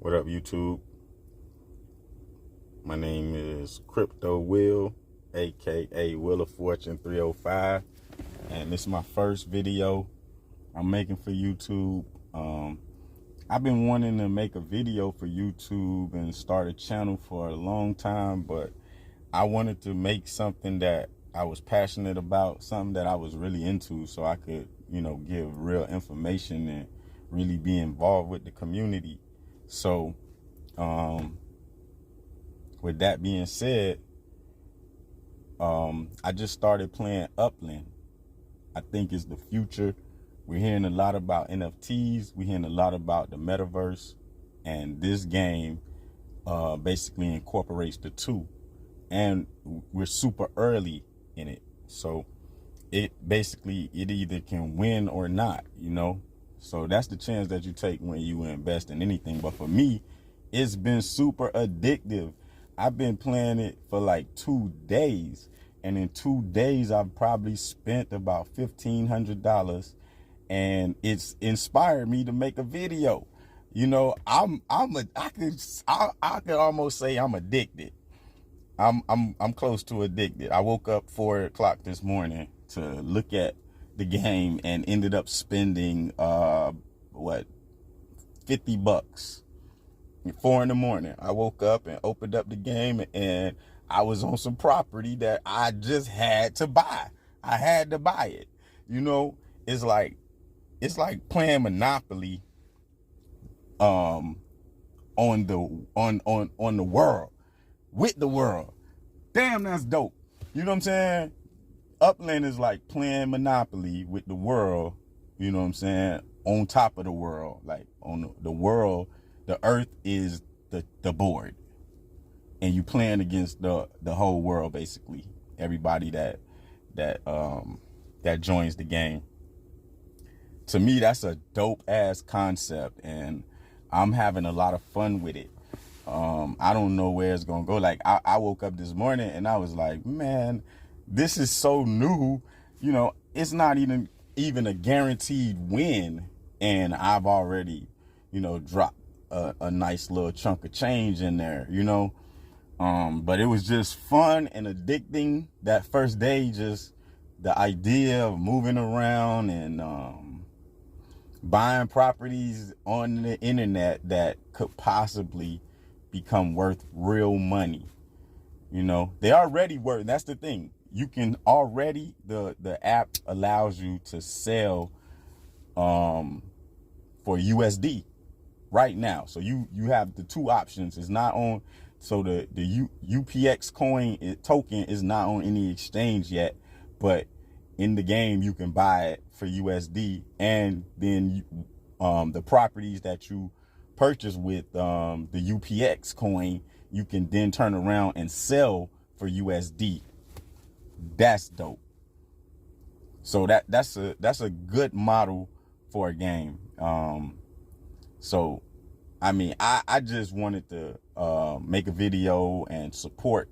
What up, YouTube? My name is Crypto Will, aka Will of Fortune 305, and this is my first video I'm making for YouTube. I've been wanting to make a video for YouTube and start a channel for a long time, but I wanted to make something that I was passionate about, something that I was really into, so I could, give real information and really be involved with the community. So, with that being said, I just started playing Upland. I think it's the future. We're hearing a lot about NFTs. We're hearing a lot about the Metaverse, and this game basically incorporates the two. And we're super early in it, so it either can win or not. So that's the chance that you take when you invest in anything. But for me, it's been super addictive. I've been playing it for like 2 days, and in 2 days I've probably spent about $1,500, and it's inspired me to make a video. I could almost say I'm addicted. I'm close to addicted. I woke up 4 o'clock this morning to look at the game and ended up spending $50. 4 in the morning. I woke up and opened up the game, and I was on some property that I just had to buy. I had to buy it. It's like playing Monopoly on the world, with the world. Damn, that's dope. You know what I'm saying? Upland is like playing Monopoly with the world, you know what I'm saying, on top of the world. Like on the world, the earth is the board, and you playing against the whole world, basically. Everybody that joins the game. To me, that's a dope ass concept, and I'm having a lot of fun with it. I don't know where it's gonna go. Like I woke up this morning and I was like, man, this is so new. It's not even a guaranteed win, and I've already, dropped a nice little chunk of change in there. But it was just fun and addicting. That first day, just the idea of moving around and buying properties on the internet that could possibly become worth real money. They already worth. That's the thing. You can already, the app allows you to sell for USD right now. So you have the two options. It's not on, so the UPX coin token is not on any exchange yet, but in the game you can buy it for USD, and then the properties that you purchase with the UPX coin, you can then turn around and sell for USD. That's dope. So that's a good model for a game. So I mean, I just wanted to make a video and support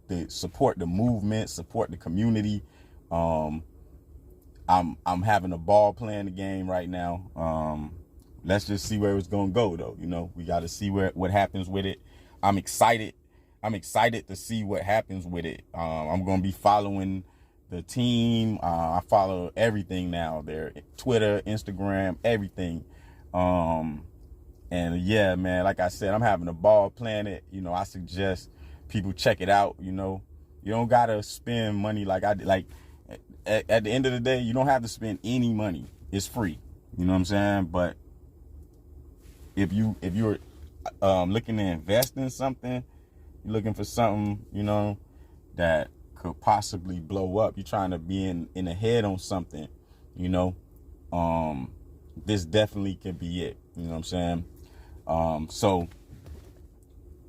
the movement, support the community. I'm having a ball playing the game right now. Let's just see where it's gonna go, though. We got to see what happens with it. I'm excited to see what happens with it. I'm gonna be following the team. I follow everything now. Their Twitter, Instagram, everything. And yeah, man, like I said, I'm having a ball playing it. I suggest people check it out. You don't gotta spend money like I did. Like at the end of the day, you don't have to spend any money. It's free. You know what I'm saying? But if you're looking to invest in something, you're looking for something, that could possibly blow up. You're trying to be in the head on something, this definitely could be it. You know what I'm saying? So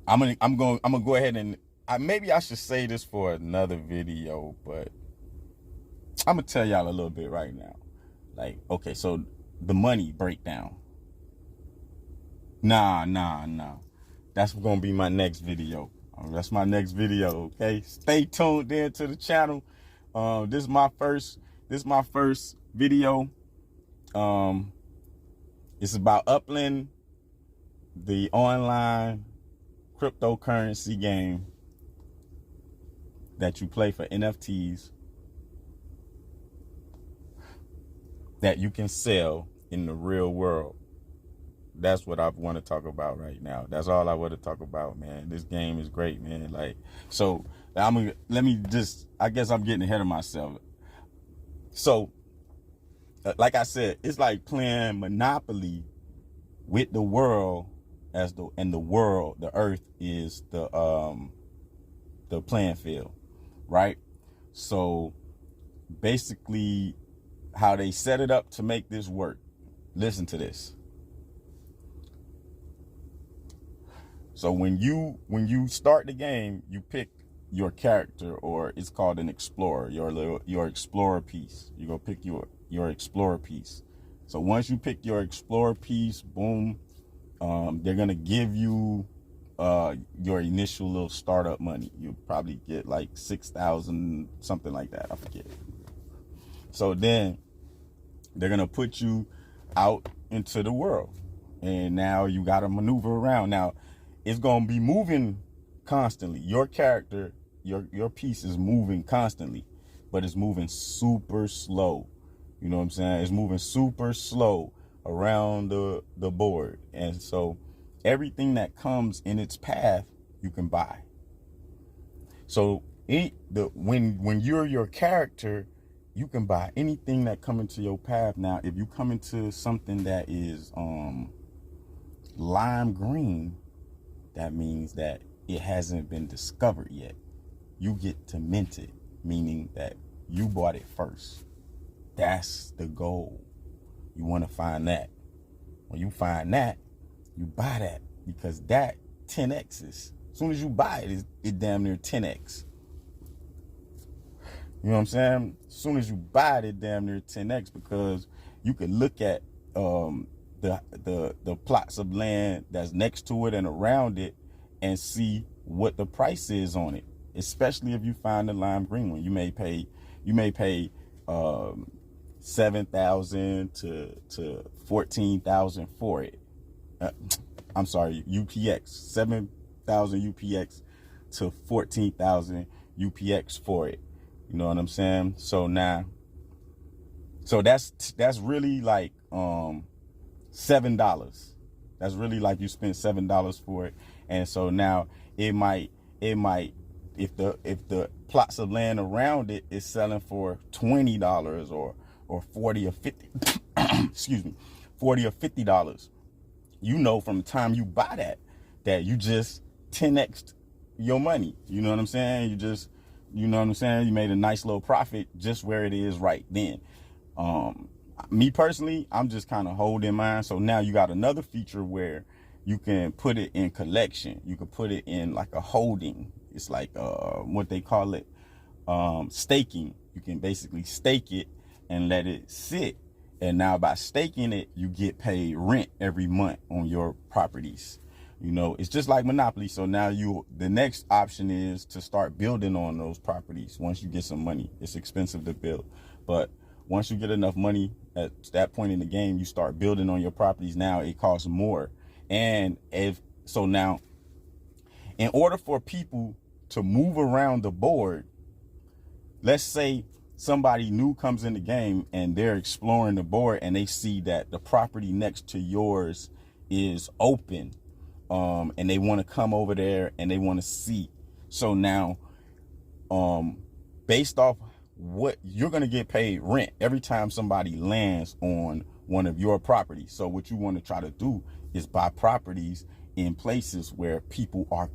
I'm gonna go ahead and maybe I should say this for another video, but I'm gonna tell y'all a little bit right now. Like, okay, so the money breakdown. Nah. That's gonna be my next video. That's my next video. Okay, stay tuned there to the channel. This is my first video. It's about Upland. the online cryptocurrency game that you play for NFTs that you can sell in the real world. That's what I want to talk about right now. That's all I want to talk about, man. This game is great, man. Like, so I guess I'm getting ahead of myself. So, like I said, it's like playing Monopoly with the world the earth is the playing field, right? So basically how they set it up to make this work. Listen to this. So when you start the game, you pick your character, or it's called an explorer, your explorer piece. You go pick your explorer piece. So once you pick your explorer piece, boom, they're gonna give you your initial little startup money. You'll probably get like 6,000, something like that. I forget. So then they're gonna put you out into the world, and now you gotta maneuver around. Now it's gonna be moving constantly. Your character, your piece is moving constantly, but it's moving super slow. You know what I'm saying? It's moving super slow around the board. And so everything that comes in its path, you can buy. So when you're your character, you can buy anything that come into your path. Now, if you come into something that is lime green, that means that it hasn't been discovered yet. You get to mint it, meaning that you bought it first. That's the goal. You want to find that. When you find that, you buy that, because that 10x's. As soon as you buy it, it damn near 10x. You know what I'm saying? As soon as you buy it, damn near 10x, because you can look at the plots of land that's next to it and around it and see what the price is on it. Especially if you find the lime green one, you may pay 7,000 to 14,000 for it. I'm sorry, UPX, 7,000 UPX to 14,000 UPX for it. You know what I'm saying? So now, that's really like $7. That's really like you spent $7 for it. And so now it might if the plots of land around it is selling for $20 or 40 or 50 excuse me, $40 or $50, you know from the time you buy that you just 10x'd your money. You know what I'm saying? You know what I'm saying? You made a nice little profit just where it is right then. Me personally, I'm just kind of holding mine. So now you got another feature where you can put it in collection. You can put it in like a holding. It's like what they call it, staking. You can basically stake it and let it sit. And now by staking it, you get paid rent every month on your properties. You know, it's just like Monopoly. So now the next option is to start building on those properties. Once you get some money, it's expensive to build, but once you get enough money at that point in the game, you start building on your properties. Now it costs more. And now, in order for people to move around the board, let's say somebody new comes in the game and they're exploring the board and they see that the property next to yours is open, and they want to come over there and they want to see. So now, based off what you're going to get paid rent every time somebody lands on one of your properties. So what you want to try to do is buy properties in places where people are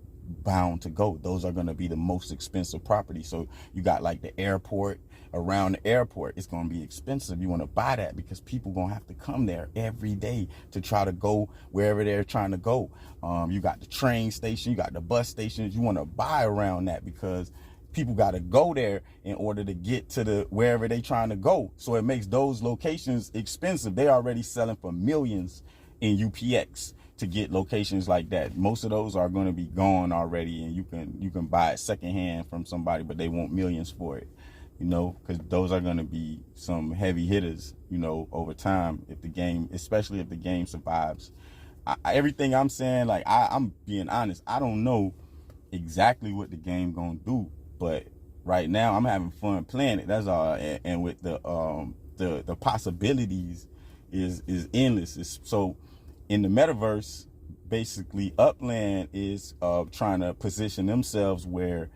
bound to go. Those are going to be the most expensive properties. So you got like the airport. Around the airport, it's going to be expensive. You want to buy that because people going to have to come there every day to try to go wherever they're trying to go. You got the train station, you got the bus stations. You want to buy around that because people got to go there in order to get to wherever they trying to go. So it makes those locations expensive. They already selling for millions in UPX to get locations like that. Most of those are going to be gone already, and you can buy it secondhand from somebody, but they want millions for it, you know, because those are going to be some heavy hitters, you know, over time, if the game, especially if the game survives. everything I'm saying, like I'm being honest. I don't know exactly what the game gonna do, but right now I'm having fun playing it. That's all. And with the possibilities is endless. So in the metaverse, basically Upland is trying to position themselves where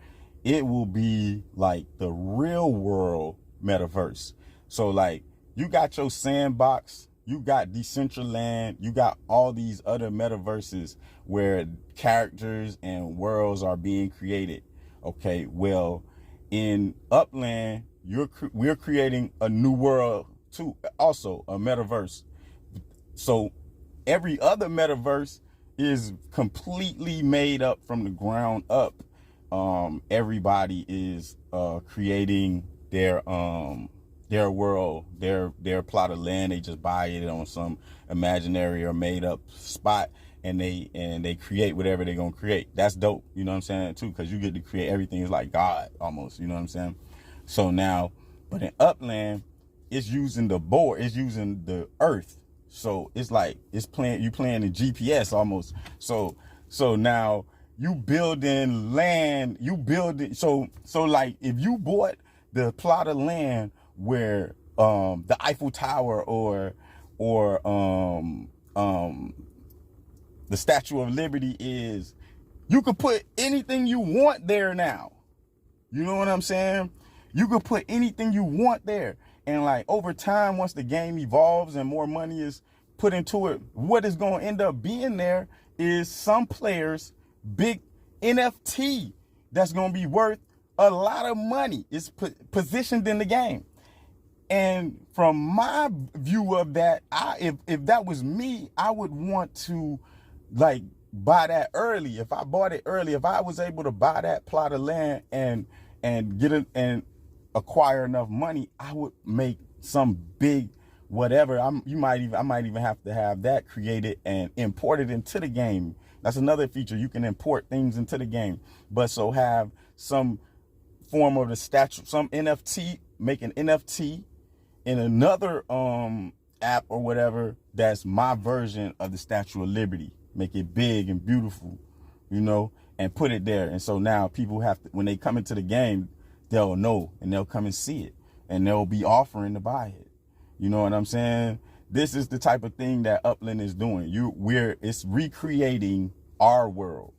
it will be like the real world metaverse. So like you got your sandbox, you got Decentraland, you got all these other metaverses where characters and worlds are being created. Okay, well, in Upland, we're creating a new world too, also a metaverse. So every other metaverse is completely made up from the ground up. Everybody is creating their world, their plot of land. They just buy it on some imaginary or made up spot, and they create whatever they're gonna create. That's dope, you know what I'm saying, too, because you get to create everything. It's like God almost, you know what I'm saying. So now, but in Upland, it's using the board, it's using the earth. So it's like you playing in GPS almost. So now you building land, so like if you bought the plot of land where the Eiffel Tower or the Statue of Liberty is, you could put anything you want there now. You know what I'm saying? You could put anything you want there. And like over time, once the game evolves and more money is put into it, what is going to end up being there is some players' big NFT that's going to be worth a lot of money. It's positioned in the game. And from my view of that, if that was me, I would want to like buy that early. If I bought it early, if I was able to buy that plot of land and get it and acquire enough money, I would make some big whatever. I might even have to have that created and imported into the game. That's another feature. You can import things into the game, but so have some form of the statue, some NFT, make an NFT in another app or whatever that's my version of the Statue of Liberty. Make it big and beautiful, you know, and put it there. And so now people have to, when they come into the game, they'll know and they'll come and see it and they'll be offering to buy it. You know what I'm saying? This is the type of thing that Upland is doing. It's recreating our world.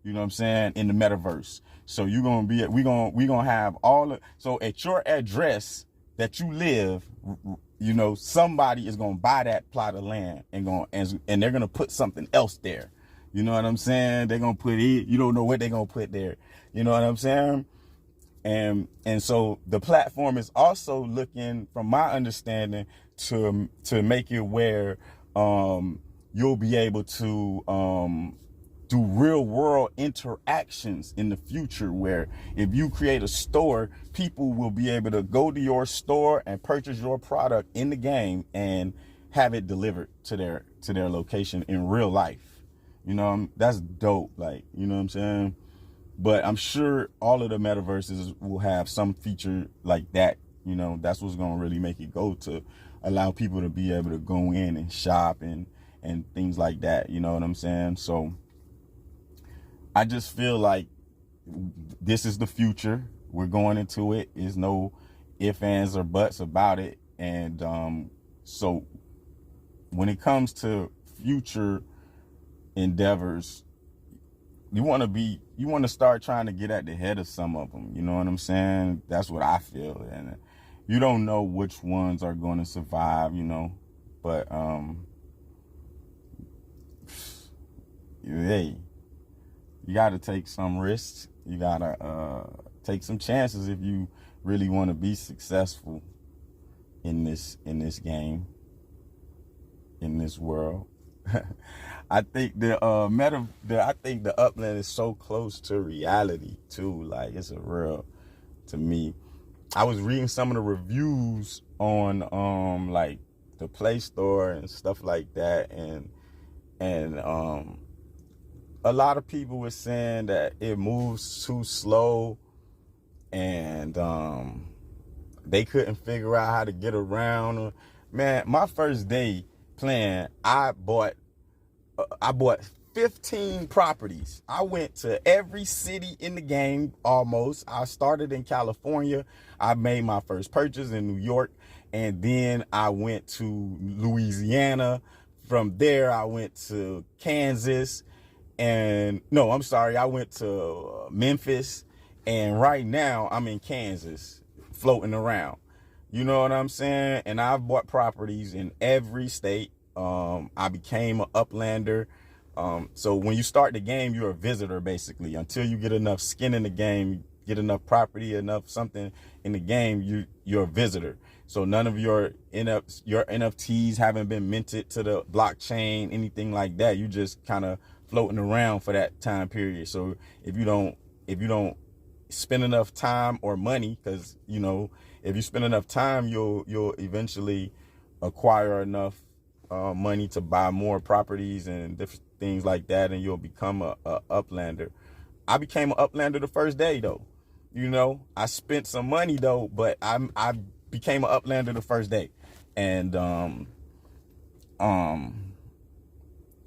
You know what I'm saying? In the metaverse. So we're gonna have so at your address that you live, you know, somebody is gonna buy that plot of land and they're gonna put something else there. You know what I'm saying? They're gonna put it, you don't know what they're gonna put there. You know what I'm saying? And so the platform is also looking, from my understanding, to make it where you'll be able to do real world interactions in the future, where if you create a store, people will be able to go to your store and purchase your product in the game and have it delivered to their location in real life. You know, that's dope. Like, you know what I'm saying? But I'm sure all of the metaverses will have some feature like that. You know, that's what's going to really make it go, to allow people to be able to go in and shop and things like that. You know what I'm saying? So I just feel like this is the future. We're going into it. There's no ifs, ands, or buts about it. And so when it comes to future endeavors, you want to start trying to get at the head of some of them. You know what I'm saying? That's what I feel. And you don't know which ones are going to survive, you know, but hey, you got to take some risks. You got to take some chances if you really want to be successful in this game, in this world. I think the Upland is so close to reality too. Like, it's a real, to me. I was reading some of the reviews on like the Play Store and stuff like that, and a lot of people were saying that it moves too slow, and they couldn't figure out how to get around. Man, my first day playing, I bought I bought 15 properties. I went to every city in the game almost. I started in California. I made my first purchase in New York, and then I went to Louisiana. From there, I went to Kansas, and no, I'm sorry, I went to Memphis, and right now I'm in Kansas, floating around. You know what I'm saying? And I've bought properties in every state. I became an Uplander. So when you start the game, you're a visitor basically. Until you get enough skin in the game, get enough property, enough something in the game, you're a visitor. So none of your NFTs haven't been minted to the blockchain, anything like that. You just kind of floating around for that time period. So if you don't spend enough time or money, because if you spend enough time, you'll eventually acquire enough money to buy more properties and different things like that, and you'll become a Uplander. I became an Uplander the first day though. I spent some money though, but I became an Uplander the first day. And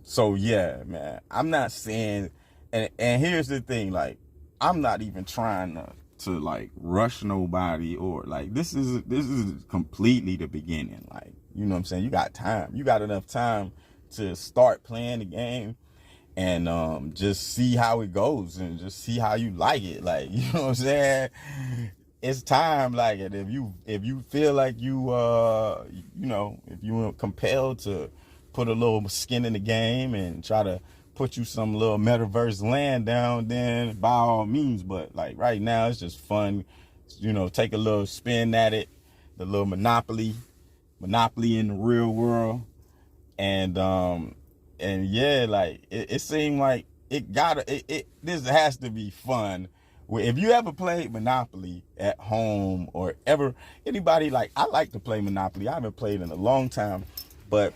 so yeah, man, I'm not saying, and here's the thing, like, I'm not even trying to like rush nobody, or like, this is completely the beginning. Like, you know what I'm saying? You got time. You got enough time to start playing the game and just see how it goes and just see how you like it. Like, you know what I'm saying? It's time. Like, it. If you feel like if you are compelled to put a little skin in the game and try to put you some little metaverse land down, then by all means. But like right now, it's just fun. Take a little spin at it, the little Monopoly in the real world. And yeah, like it seemed like this has to be fun. If you ever played Monopoly at home, or ever anybody, like, I like to play Monopoly. I haven't played in a long time, but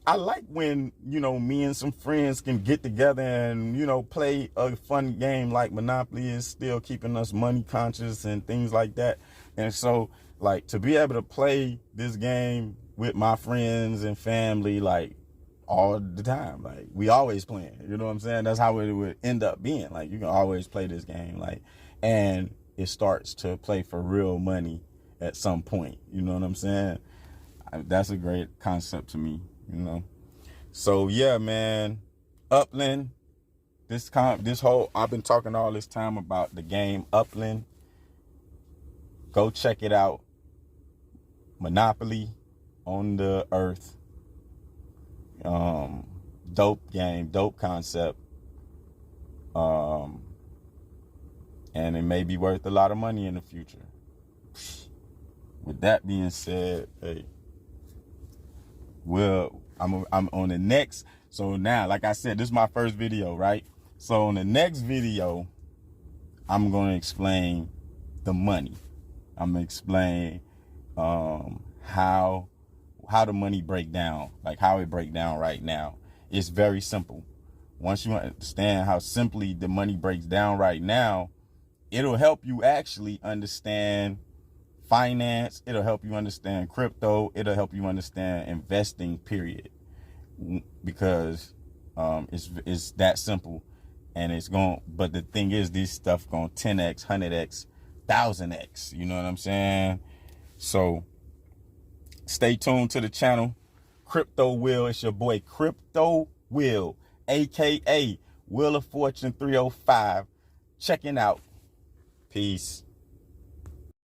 I like when, me and some friends can get together and, play a fun game like Monopoly, is still keeping us money conscious and things like that. And so, like, to be able to play this game with my friends and family, like, all the time, like, we always playing, you know what I'm saying? That's how it would end up being. Like, you can always play this game, like, and it starts to play for real money at some point, you know what I'm saying? That's a great concept to me. So yeah, man, Upland, I've been talking all this time about the game Upland. Go check it out. Monopoly on the earth. Dope game, dope concept. And it may be worth a lot of money in the future. With that being said, hey, well, I'm on the next. So now, like I said, this is my first video, right? So on the next video, I'm going to explain the money. I'm going to explain how the money break down, like how it break down right now. It's very simple. Once you understand how simply the money breaks down right now, it'll help you actually understand finance. It'll help you understand crypto. It'll help you understand investing, period. Because it's that simple, and but the thing is, this stuff going 10x, 100x, 1000x. You know what I'm saying? So stay tuned to the channel. Crypto Will. It's your boy Crypto Will, aka Wheel of Fortune 305. Checking out. Peace.